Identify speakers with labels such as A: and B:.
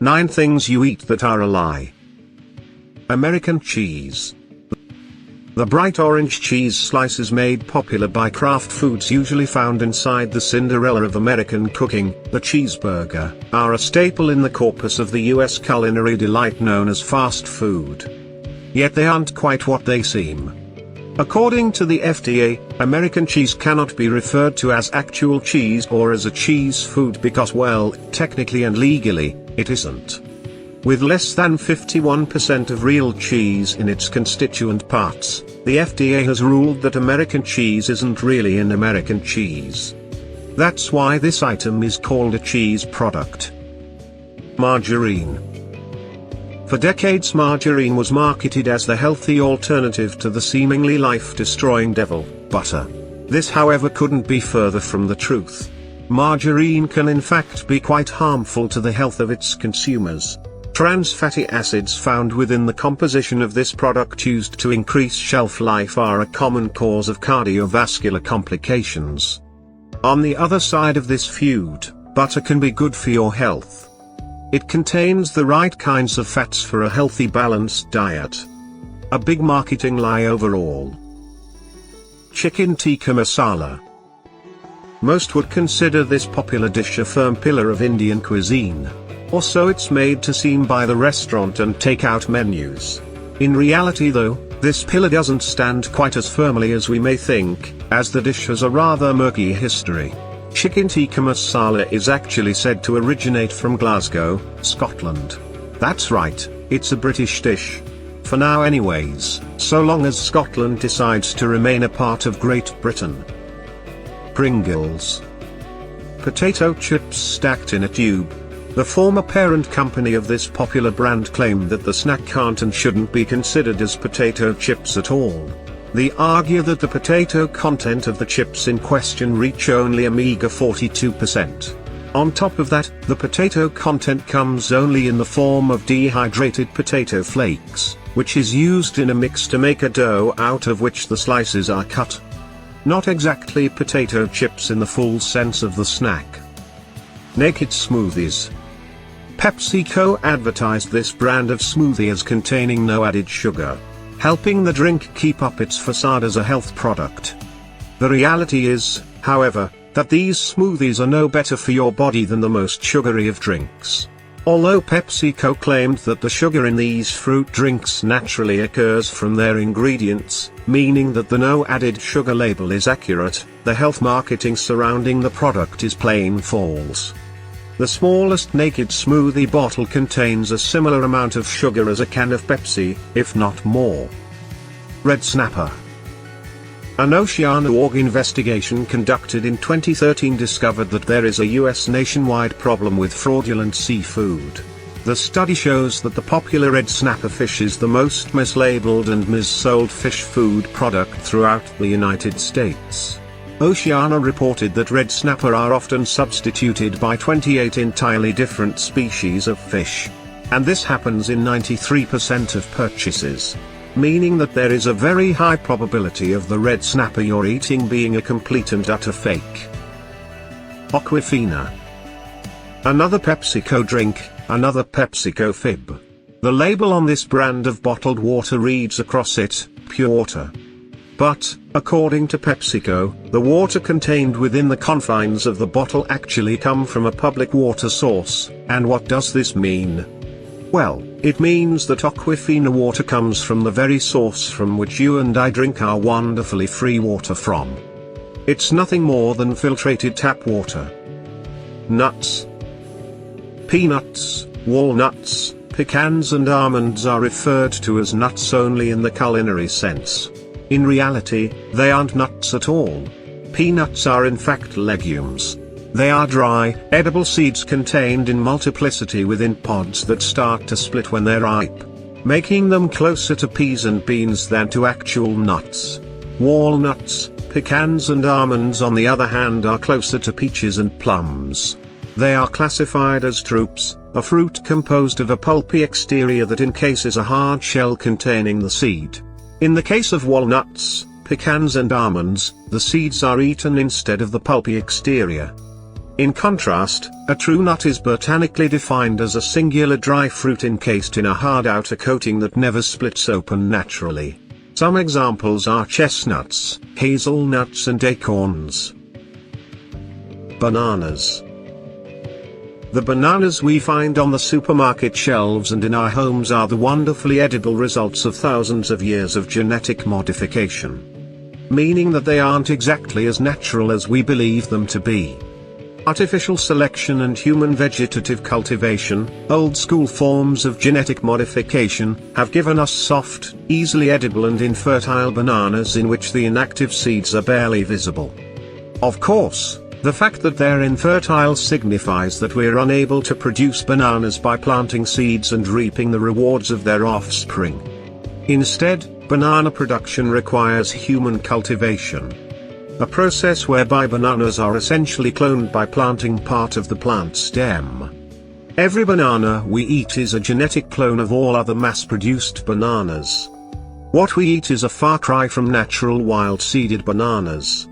A: 9 things you eat that are a lie. American cheese. The bright orange cheese slices made popular by Kraft Foods, usually found inside the Cinderella of American cooking, the cheeseburger, are a staple in the corpus of the US culinary delight known as fast food. Yet they aren't quite what they seem. According to the FDA, American cheese cannot be referred to as actual cheese or as a cheese food because, well, technically and legally, it isn't. With less than 51% of real cheese in its constituent parts, the FDA has ruled that American cheese isn't really an American cheese. That's why this item is called a cheese product. Margarine. For decades, margarine was marketed as the healthy alternative to the seemingly life-destroying devil, butter. This, however, couldn't be further from the truth. Margarine can in fact be quite harmful to the health of its consumers. Trans fatty acids found within the composition of this product used to increase shelf life are a common cause of cardiovascular complications. On the other side of this feud, butter can be good for your health. It contains the right kinds of fats for a healthy, balanced diet. A big marketing lie overall. Chicken tikka masala. Most would consider this popular dish a firm pillar of Indian cuisine. Or so it's made to seem by the restaurant and takeout menus. In reality though, this pillar doesn't stand quite as firmly as we may think, as the dish has a rather murky history. Chicken tikka masala is actually said to originate from Glasgow, Scotland. That's right, it's a British dish. For now anyways, so long as Scotland decides to remain a part of Great Britain. Pringles. Potato chips stacked in a tube. The former parent company of this popular brand claimed that the snack can't and shouldn't be considered as potato chips at all. They argue that the potato content of the chips in question reach only a meager 42%. On top of that, the potato content comes only in the form of dehydrated potato flakes, which is used in a mix to make a dough out of which the slices are cut. Not exactly potato chips in the full sense of the snack. Naked smoothies. PepsiCo advertised this brand of smoothie as containing no added sugar, helping the drink keep up its facade as a health product. The reality is, however, that these smoothies are no better for your body than the most sugary of drinks. Although PepsiCo claimed that the sugar in these fruit drinks naturally occurs from their ingredients, meaning that the no added sugar label is accurate, the health marketing surrounding the product is plain false. The smallest naked smoothie bottle contains a similar amount of sugar as a can of Pepsi, if not more. Red Snapper. An Oceana.org investigation conducted in 2013 discovered that there is a US nationwide problem with fraudulent seafood. The study shows that the popular red snapper fish is the most mislabeled and missold fish food product throughout the United States. Oceana reported that red snapper are often substituted by 28 entirely different species of fish. And this happens in 93% of purchases. Meaning that there is a very high probability of the red snapper you're eating being a complete and utter fake. Aquafina. Another PepsiCo drink, another PepsiCo fib. The label on this brand of bottled water reads across it, pure water. But, according to PepsiCo, the water contained within the confines of the bottle actually come from a public water source. And what does this mean? Well, it means that Aquafina water comes from the very source from which you and I drink our wonderfully free water from. It's nothing more than filtrated tap water. Nuts. Peanuts, walnuts, pecans and almonds are referred to as nuts only in the culinary sense. In reality, they aren't nuts at all. Peanuts are in fact legumes. They are dry, edible seeds contained in multiplicity within pods that start to split when they're ripe, making them closer to peas and beans than to actual nuts. Walnuts, pecans and almonds on the other hand are closer to peaches and plums. They are classified as drupes, a fruit composed of a pulpy exterior that encases a hard shell containing the seed. In the case of walnuts, pecans and almonds, the seeds are eaten instead of the pulpy exterior. In contrast, a true nut is botanically defined as a singular dry fruit encased in a hard outer coating that never splits open naturally. Some examples are chestnuts, hazelnuts and acorns. Bananas. The bananas we find on the supermarket shelves and in our homes are the wonderfully edible results of thousands of years of genetic modification. Meaning that they aren't exactly as natural as we believe them to be. Artificial selection and human vegetative cultivation, old-school forms of genetic modification, have given us soft, easily edible and infertile bananas in which the inactive seeds are barely visible. Of course, the fact that they're infertile signifies that we're unable to produce bananas by planting seeds and reaping the rewards of their offspring. Instead, banana production requires human cultivation. A process whereby bananas are essentially cloned by planting part of the plant stem. Every banana we eat is a genetic clone of all other mass-produced bananas. What we eat is a far cry from natural wild-seeded bananas.